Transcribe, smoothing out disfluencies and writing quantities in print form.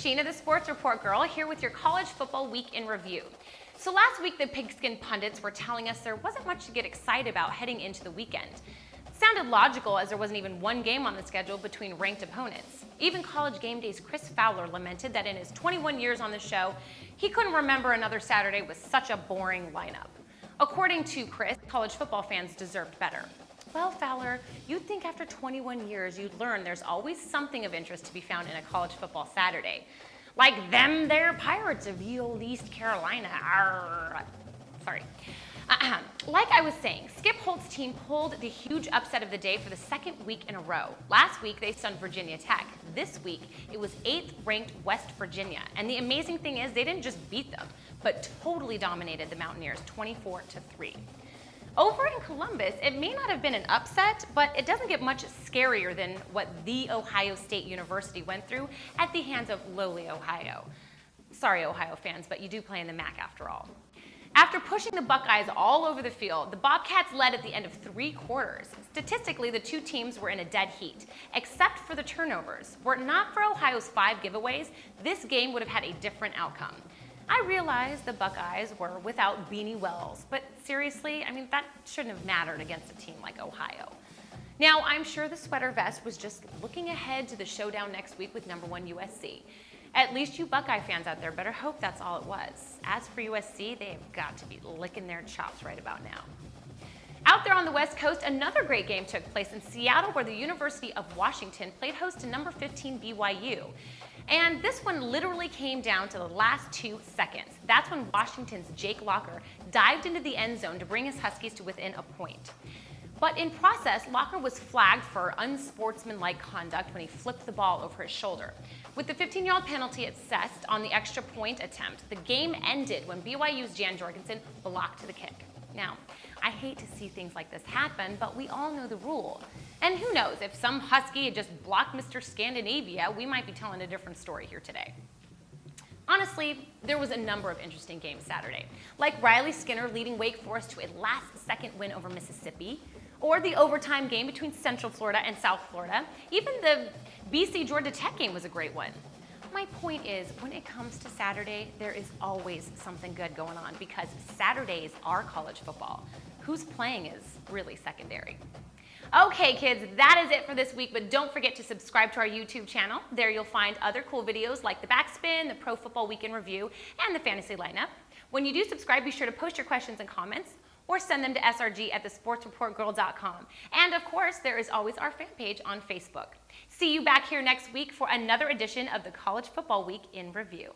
Sheena, the Sports Report Girl, here with your college football week in review. So last week, the pigskin pundits were telling us there wasn't much to get excited about heading into the weekend. It sounded logical as there wasn't even one game on the schedule between ranked opponents. Even College Game Day's Chris Fowler lamented that in his 21 years on the show, he couldn't remember another Saturday with such a boring lineup. According to Chris, college football fans deserved better. Well, Fowler, you'd think after 21 years you'd learn there's always something of interest to be found in a college football Saturday. Like them there Pirates of ye olde East Carolina. Like I was saying, Skip Holtz's team pulled the huge upset of the day for the second week in a row. Last week, they stunned Virginia Tech. This week, it was 8th ranked West Virginia. And the amazing thing is they didn't just beat them, but totally dominated the Mountaineers 24-3. Over in Columbus, it may not have been an upset, but it doesn't get much scarier than what The Ohio State University went through at the hands of lowly Ohio. Sorry, Ohio fans, but you do play in the MAC after all. After pushing the Buckeyes all over the field, the Bobcats led at the end of 3 quarters. Statistically, the two teams were in a dead heat, except for the turnovers. Were it not for Ohio's 5 giveaways, this game would have had a different outcome. I realize the Buckeyes were without Beanie Wells, but seriously, that shouldn't have mattered against a team like Ohio. Now, I'm sure the sweater vest was just looking ahead to the showdown next week with number 1 USC. At least you Buckeye fans out there better hope that's all it was. As for USC, they have got to be licking their chops right about now. Out there on the West Coast, another great game took place in Seattle where the University of Washington played host to number 15 BYU. And this one literally came down to the last 2 seconds. That's when Washington's Jake Locker dived into the end zone to bring his Huskies to within a point. But in process, Locker was flagged for unsportsmanlike conduct when he flipped the ball over his shoulder. With the 15-yard penalty assessed on the extra point attempt, the game ended when BYU's Jan Jorgensen blocked the kick. Now, I hate to see things like this happen, but we all know the rule. And who knows, if some Husky had just blocked Mr. Scandinavia, we might be telling a different story here today. Honestly, there was a number of interesting games Saturday, like Riley Skinner leading Wake Forest to a last-second win over Mississippi, or the overtime game between Central Florida and South Florida. Even the BC Georgia Tech game was a great one. My point is, when it comes to Saturday, there is always something good going on because Saturdays are college football. Who's playing is really secondary. Okay, kids, that is it for this week, but don't forget to subscribe to our YouTube channel. There you'll find other cool videos like the Backspin, the Pro Football Week in Review, and the Fantasy Lineup. When you do subscribe, be sure to post your questions and comments or send them to srg@thesportsreportgirl.com. And of course, there is always our fan page on Facebook. See you back here next week for another edition of the College Football Week in Review.